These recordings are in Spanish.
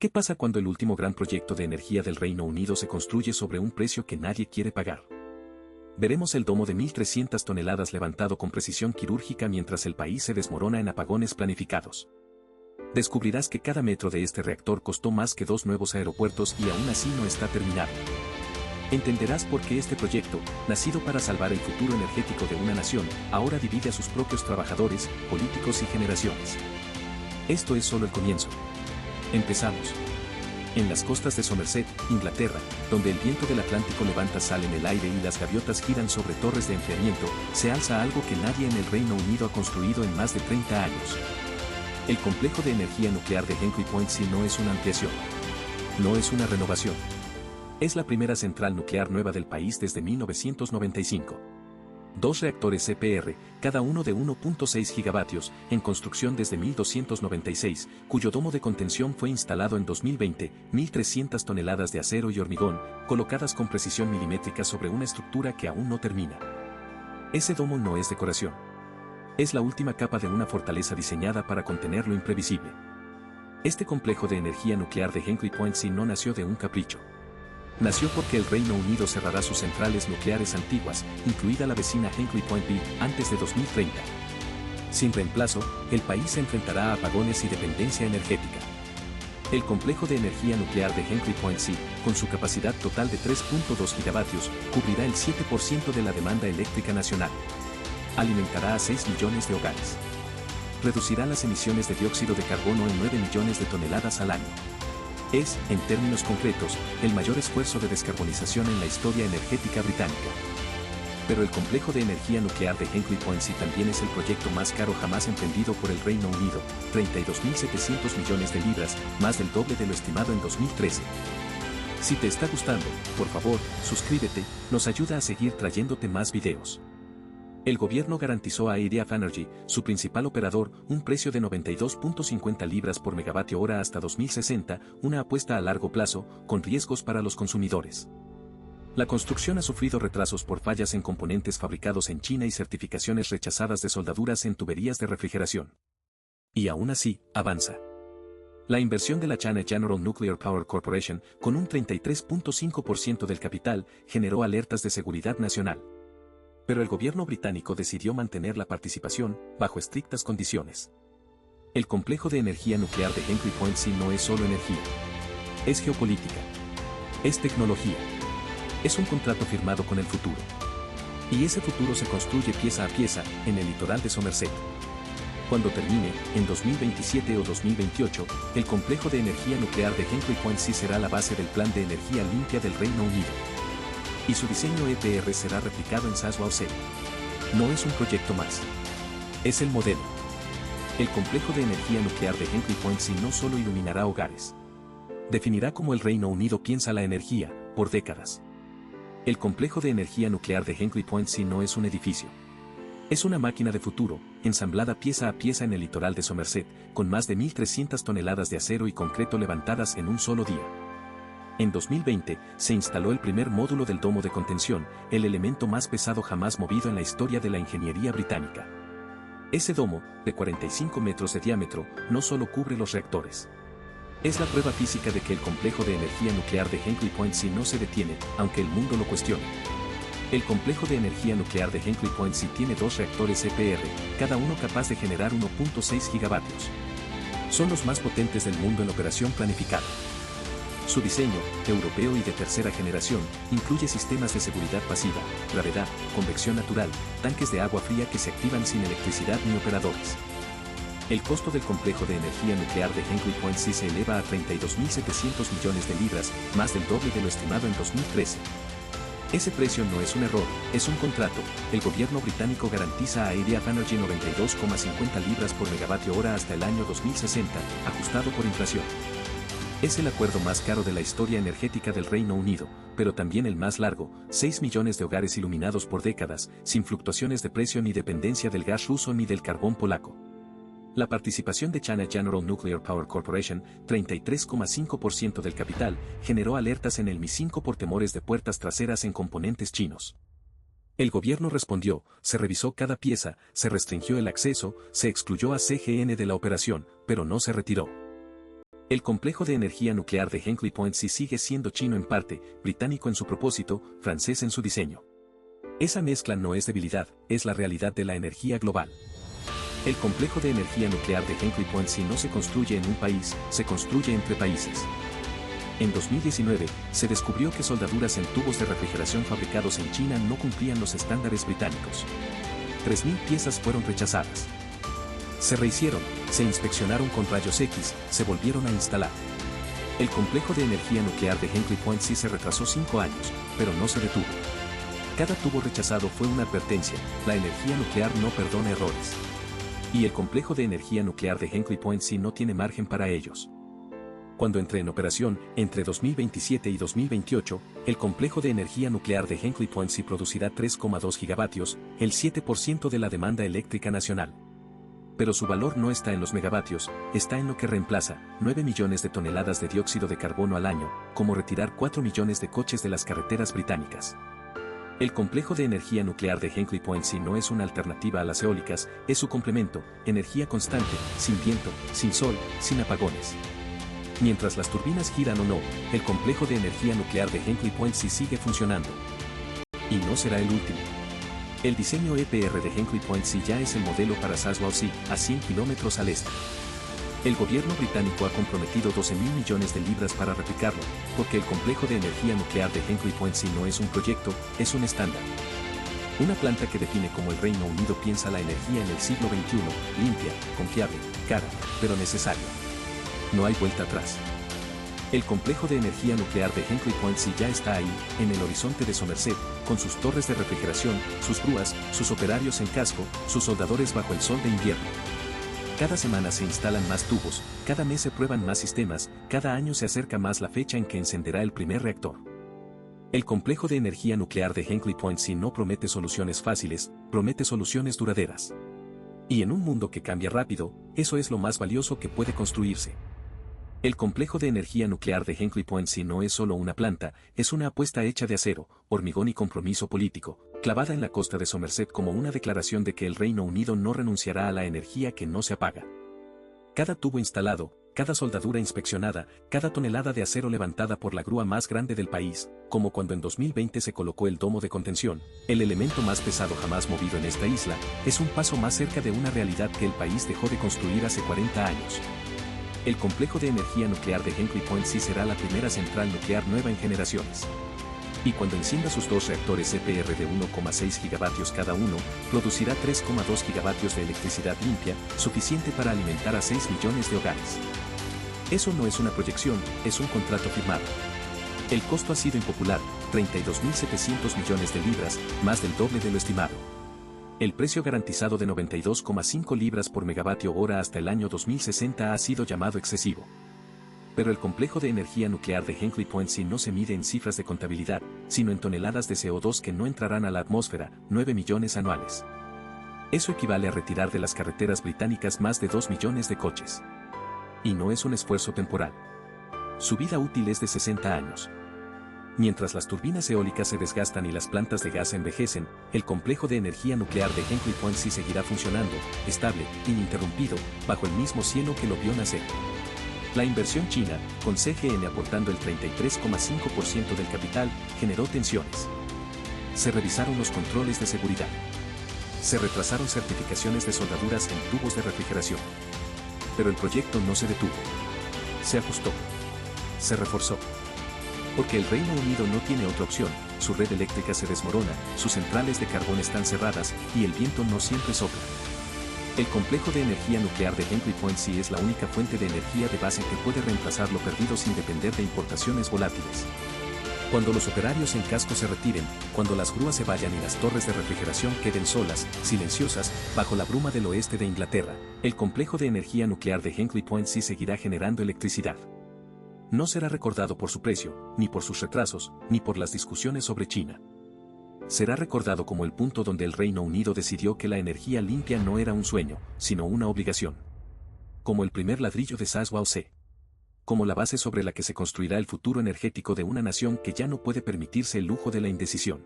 ¿Qué pasa cuando el último gran proyecto de energía del Reino Unido se construye sobre un precio que nadie quiere pagar? Veremos el domo de 1.300 toneladas levantado con precisión quirúrgica mientras el país se desmorona en apagones planificados. Descubrirás que cada metro de este reactor costó más que 2 nuevos aeropuertos y aún así no está terminado. Entenderás por qué este proyecto, nacido para salvar el futuro energético de una nación, ahora divide a sus propios trabajadores, políticos y generaciones. Esto es solo el comienzo. Empezamos. En las costas de Somerset, Inglaterra, donde el viento del Atlántico levanta sal en el aire y las gaviotas giran sobre torres de enfriamiento, se alza algo que nadie en el Reino Unido ha construido en más de 30 años. El complejo de energía nuclear de Hinkley Point C no es una ampliación. No es una renovación. Es la primera central nuclear nueva del país desde 1995. 2 reactores CPR, cada uno de 1.6 gigavatios, en construcción desde 1296, cuyo domo de contención fue instalado en 2020, 1.300 toneladas de acero y hormigón, colocadas con precisión milimétrica sobre una estructura que aún no termina. Ese domo no es decoración. Es la última capa de una fortaleza diseñada para contener lo imprevisible. Este complejo de energía nuclear de Hinkley Point C no nació de un capricho. Nació porque el Reino Unido cerrará sus centrales nucleares antiguas, incluida la vecina Hinkley Point B, antes de 2030. Sin reemplazo, el país se enfrentará a apagones y dependencia energética. El complejo de energía nuclear de Hinkley Point C, con su capacidad total de 3.2 gigavatios, cubrirá el 7% de la demanda eléctrica nacional. Alimentará a 6 millones de hogares. Reducirá las emisiones de dióxido de carbono en 9 millones de toneladas al año. Es, en términos concretos, el mayor esfuerzo de descarbonización en la historia energética británica. Pero el complejo de energía nuclear de Hinkley Point C también es el proyecto más caro jamás emprendido por el Reino Unido, 32.700 millones de libras, más del doble de lo estimado en 2013. Si te está gustando, por favor, suscríbete, nos ayuda a seguir trayéndote más videos. El gobierno garantizó a EDF Energy, su principal operador, un precio de 92.50 libras por megavatio hora hasta 2060, una apuesta a largo plazo, con riesgos para los consumidores. La construcción ha sufrido retrasos por fallas en componentes fabricados en China y certificaciones rechazadas de soldaduras en tuberías de refrigeración. Y aún así, avanza. La inversión de la China General Nuclear Power Corporation, con un 33.5% del capital, generó alertas de seguridad nacional. Pero el gobierno británico decidió mantener la participación, bajo estrictas condiciones. El complejo de energía nuclear de Hinkley Point C no es solo energía. Es geopolítica. Es tecnología. Es un contrato firmado con el futuro. Y ese futuro se construye pieza a pieza, en el litoral de Somerset. Cuando termine, en 2027 o 2028, el complejo de energía nuclear de Hinkley Point C será la base del plan de energía limpia del Reino Unido. Y su diseño EPR será replicado en Saswell-C. No es un proyecto más. Es el modelo. El complejo de energía nuclear de Hinkley Point C no solo iluminará hogares. Definirá cómo el Reino Unido piensa la energía, por décadas. El complejo de energía nuclear de Hinkley Point C no es un edificio. Es una máquina de futuro, ensamblada pieza a pieza en el litoral de Somerset, con más de 1.300 toneladas de acero y concreto levantadas en un solo día. En 2020, se instaló el primer módulo del domo de contención, el elemento más pesado jamás movido en la historia de la ingeniería británica. Ese domo, de 45 metros de diámetro, no solo cubre los reactores. Es la prueba física de que el complejo de energía nuclear de Hinkley Point C no se detiene, aunque el mundo lo cuestione. El complejo de energía nuclear de Hinkley Point C tiene 2 reactores EPR, cada uno capaz de generar 1.6 gigavatios. Son los más potentes del mundo en operación planificada. Su diseño, europeo y de tercera generación, incluye sistemas de seguridad pasiva, gravedad, convección natural, tanques de agua fría que se activan sin electricidad ni operadores. El costo del complejo de energía nuclear de Hinkley Point C se eleva a 32.700 millones de libras, más del doble de lo estimado en 2013. Ese precio no es un error, es un contrato. El gobierno británico garantiza a EDF Energy 92,50 libras por megavatio hora hasta el año 2060, ajustado por inflación. Es el acuerdo más caro de la historia energética del Reino Unido, pero también el más largo, 6 millones de hogares iluminados por décadas, sin fluctuaciones de precio ni dependencia del gas ruso ni del carbón polaco. La participación de China General Nuclear Power Corporation, 33,5% del capital, generó alertas en el MI5 por temores de puertas traseras en componentes chinos. El gobierno respondió, se revisó cada pieza, se restringió el acceso, se excluyó a CGN de la operación, pero no se retiró. El complejo de energía nuclear de Hinkley Point C sigue siendo chino en parte, británico en su propósito, francés en su diseño. Esa mezcla no es debilidad, es la realidad de la energía global. El complejo de energía nuclear de Hinkley Point C no se construye en un país, se construye entre países. En 2019, se descubrió que soldaduras en tubos de refrigeración fabricados en China no cumplían los estándares británicos. 3.000 piezas fueron rechazadas. Se rehicieron, se inspeccionaron con rayos X, se volvieron a instalar. El complejo de energía nuclear de Hinkley Point C se retrasó 5 años, pero no se detuvo. Cada tubo rechazado fue una advertencia, la energía nuclear no perdona errores. Y el complejo de energía nuclear de Hinkley Point C no tiene margen para ellos. Cuando entre en operación, entre 2027 y 2028, el complejo de energía nuclear de Hinkley Point C producirá 3,2 gigavatios, el 7% de la demanda eléctrica nacional. Pero su valor no está en los megavatios, está en lo que reemplaza, 9 millones de toneladas de dióxido de carbono al año, como retirar 4 millones de coches de las carreteras británicas. El complejo de energía nuclear de Hinkley Point C no es una alternativa a las eólicas, es su complemento, energía constante, sin viento, sin sol, sin apagones. Mientras las turbinas giran o no, el complejo de energía nuclear de Hinkley Point C sigue funcionando. Y no será el último. El diseño EPR de Hinkley Point C ya es el modelo para Saswell C, a 100 kilómetros al este. El gobierno británico ha comprometido 12.000 millones de libras para replicarlo, porque el complejo de energía nuclear de Hinkley Point C no es un proyecto, es un estándar. Una planta que define cómo el Reino Unido piensa la energía en el siglo XXI, limpia, confiable, cara, pero necesaria. No hay vuelta atrás. El complejo de energía nuclear de Hinkley Point C ya está ahí, en el horizonte de Somerset, con sus torres de refrigeración, sus grúas, sus operarios en casco, sus soldadores bajo el sol de invierno. Cada semana se instalan más tubos, cada mes se prueban más sistemas, cada año se acerca más la fecha en que encenderá el primer reactor. El complejo de energía nuclear de Hinkley Point C no promete soluciones fáciles, promete soluciones duraderas. Y en un mundo que cambia rápido, eso es lo más valioso que puede construirse. El complejo de energía nuclear de Hinkley Point C no es solo una planta, es una apuesta hecha de acero, hormigón y compromiso político, clavada en la costa de Somerset como una declaración de que el Reino Unido no renunciará a la energía que no se apaga. Cada tubo instalado, cada soldadura inspeccionada, cada tonelada de acero levantada por la grúa más grande del país, como cuando en 2020 se colocó el domo de contención, el elemento más pesado jamás movido en esta isla, es un paso más cerca de una realidad que el país dejó de construir hace 40 años. El complejo de energía nuclear de Hinkley Point C será la primera central nuclear nueva en generaciones. Y cuando encienda sus dos reactores EPR de 1,6 gigavatios cada uno, producirá 3,2 gigavatios de electricidad limpia, suficiente para alimentar a 6 millones de hogares. Eso no es una proyección, es un contrato firmado. El costo ha sido impopular, 32.700 millones de libras, más del doble de lo estimado. El precio garantizado de 92,5 libras por megavatio hora hasta el año 2060 ha sido llamado excesivo. Pero el complejo de energía nuclear de Hinkley Point C no se mide en cifras de contabilidad, sino en toneladas de CO2 que no entrarán a la atmósfera, 9 millones anuales. Eso equivale a retirar de las carreteras británicas más de 2 millones de coches. Y no es un esfuerzo temporal. Su vida útil es de 60 años. Mientras las turbinas eólicas se desgastan y las plantas de gas envejecen, el complejo de energía nuclear de Hinkley Point C seguirá funcionando, estable, ininterrumpido, bajo el mismo cielo que lo vio nacer. La inversión china, con CGN aportando el 33,5% del capital, generó tensiones. Se revisaron los controles de seguridad. Se retrasaron certificaciones de soldaduras en tubos de refrigeración. Pero el proyecto no se detuvo. Se ajustó. Se reforzó. Porque el Reino Unido no tiene otra opción, su red eléctrica se desmorona, sus centrales de carbón están cerradas, y el viento no siempre sopla. El complejo de energía nuclear de Hinkley Point C es la única fuente de energía de base que puede reemplazar lo perdido sin depender de importaciones volátiles. Cuando los operarios en casco se retiren, cuando las grúas se vayan y las torres de refrigeración queden solas, silenciosas, bajo la bruma del oeste de Inglaterra, el complejo de energía nuclear de Hinkley Point C seguirá generando electricidad. No será recordado por su precio, ni por sus retrasos, ni por las discusiones sobre China. Será recordado como el punto donde el Reino Unido decidió que la energía limpia no era un sueño, sino una obligación. Como el primer ladrillo de Saswell C. Como la base sobre la que se construirá el futuro energético de una nación que ya no puede permitirse el lujo de la indecisión.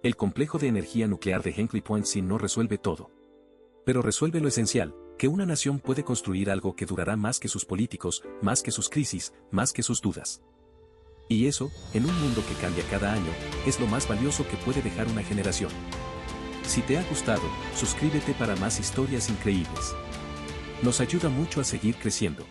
El complejo de energía nuclear de Hinkley Point C no resuelve todo. Pero resuelve lo esencial, Que una nación puede construir algo que durará más que sus políticos, más que sus crisis, más que sus dudas. Y eso, en un mundo que cambia cada año, es lo más valioso que puede dejar una generación. Si te ha gustado, suscríbete para más historias increíbles. Nos ayuda mucho a seguir creciendo.